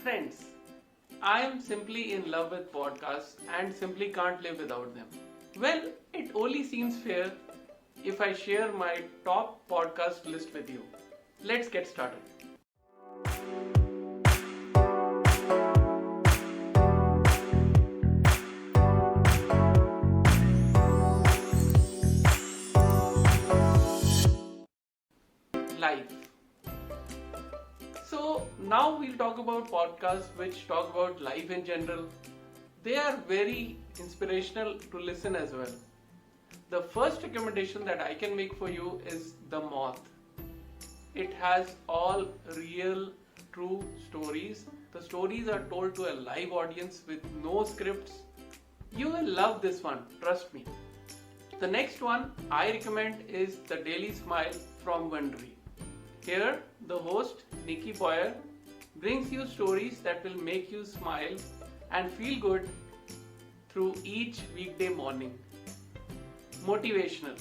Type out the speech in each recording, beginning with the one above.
Friends, I am simply in love with podcasts and simply can't live without them. Well, it only seems fair if I share my top podcast list with you. Let's get started. Life. So now we'll talk about podcasts which talk about life in general. They are very inspirational to listen as well. The first recommendation that I can make for you is The Moth. It has all real, true stories. The stories are told to a live audience with no scripts. You will love this one, trust me. The next one I recommend is The Daily Smile from Wondery. Here, the host, Nikki Boyer, brings you stories that will make you smile and feel good through each weekday morning. Motivational.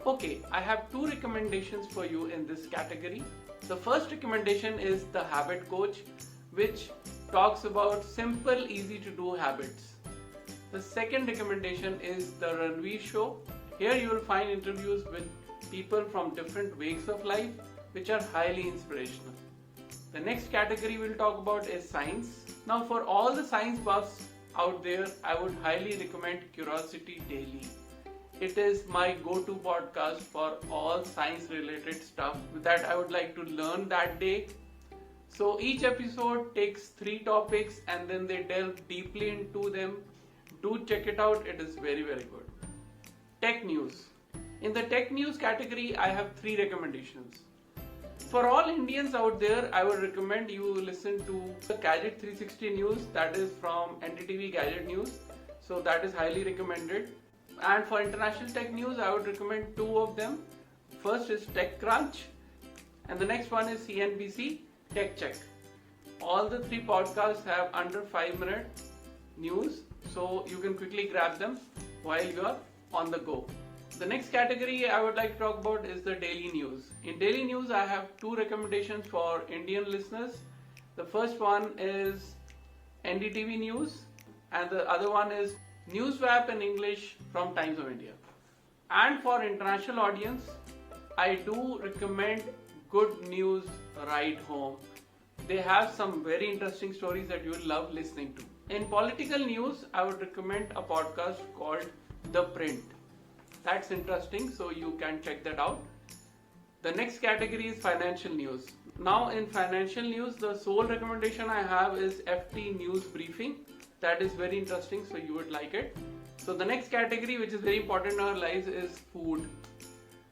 Okay, I have two recommendations for you in this category. The first recommendation is The Habit Coach, which talks about simple, easy to do habits. The second recommendation is The Ranveer Show. Here you will find interviews with people from different walks of life, which are highly inspirational. The next category we'll talk about is science. Now for all the science buffs out there, I would highly recommend Curiosity Daily. It is my go-to podcast for all science related stuff that I would like to learn that day. So each episode takes 3 topics and then they delve deeply into them. Do check it out, it is very good. Tech news. In the tech news category, I have 3 recommendations. For all Indians out there, I would recommend you listen to the Gadget 360 news, that is from NDTV Gadget News. So that is highly recommended. And for international tech news, I would recommend 2 of them. First is TechCrunch and the next one is CNBC Tech Check. All the 3 podcasts have under 5-minute news, so you can quickly grab them while you are on the go. The next category I would like to talk about is the daily news. In daily news, I have 2 recommendations for Indian listeners. The first one is NDTV News and the other one is Newswrap in English from Times of India. And for international audience, I do recommend Good News Ride Home. They have some very interesting stories that you will love listening to. In political news, I would recommend a podcast called The Print. That's interesting, so you can check that out. The next category is financial news. Now in financial news, the sole recommendation I have is FT News Briefing. That is very interesting, so you would like it. So the next category, which is very important in our lives, is food.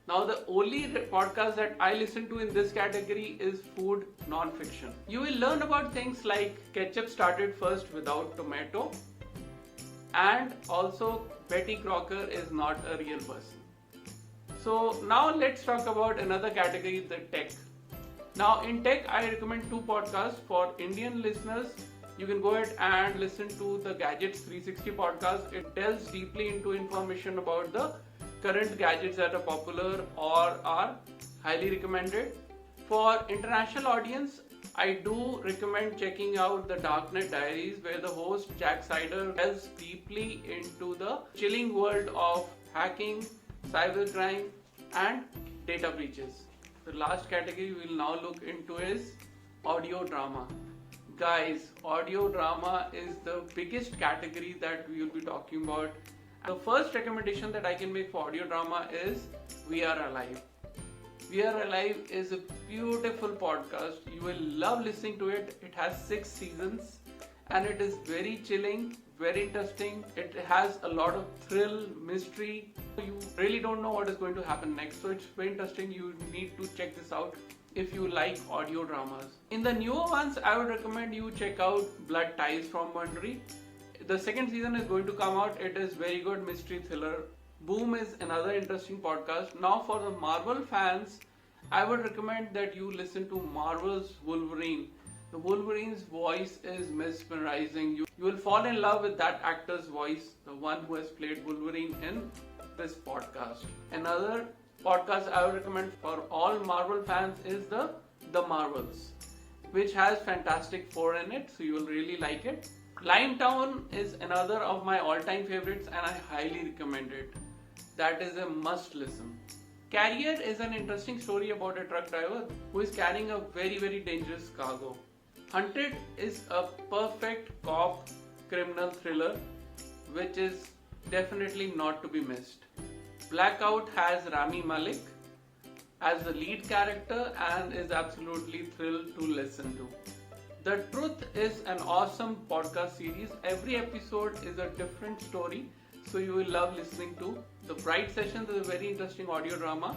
Now the only podcast that I listen to in this category is food non-fiction. You will learn about things like ketchup started first without tomato, and also Betty Crocker is not a real person. So now let's talk about another category, the tech. Now in tech, I recommend 2 podcasts for Indian listeners. You can go ahead and listen to the Gadgets 360 podcast. It delves deeply into information about the current gadgets that are popular or are highly recommended. For international audience, I do recommend checking out the Darknet Diaries, where the host Jack Sider delves deeply into the chilling world of hacking, cybercrime and data breaches. The last category we will now look into is audio drama. Guys, audio drama is the biggest category that we will be talking about. The first recommendation that I can make for audio drama is We Are Alive. We Are Alive is a beautiful podcast. You will love listening to it. It has 6 seasons and it is very chilling, very interesting. It has a lot of thrill, mystery. You really don't know what is going to happen next. So it's very interesting. You need to check this out if you like audio dramas. In the newer ones, I would recommend you check out Blood Ties from Wondery. The second season is going to come out. It is very good mystery thriller. Boom is another interesting podcast. Now for the Marvel fans, I would recommend that you listen to Marvel's Wolverine. The Wolverine's voice is mesmerizing. You will fall in love with that actor's voice, the one who has played Wolverine in this podcast. Another podcast I would recommend for all Marvel fans is The Marvels. which has Fantastic Four in it, so you will really like it. Limetown is another of my all-time favorites and I highly recommend it. That is a must listen. Carrier is an interesting story about a truck driver who is carrying a very dangerous cargo. Hunted is a perfect cop criminal thriller which is definitely not to be missed. Blackout has Rami Malek as the lead character and is absolutely thrilled to listen to. The Truth is an awesome podcast series. Every episode is a different story, so you will love listening to. The Bright Sessions is a very interesting audio drama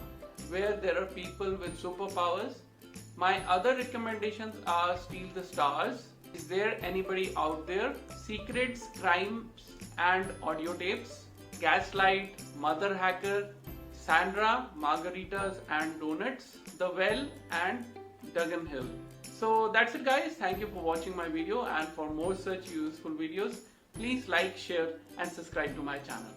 where there are people with superpowers. My other recommendations are Steal the Stars. Is There Anybody Out There? Secrets, Crimes and Audio Tapes. Gaslight, Mother Hacker, Sandra, Margaritas and Donuts, The Well and Duggan Hill. So that's it guys, thank you for watching my video, and for more such useful videos, please like, share and subscribe to my channel.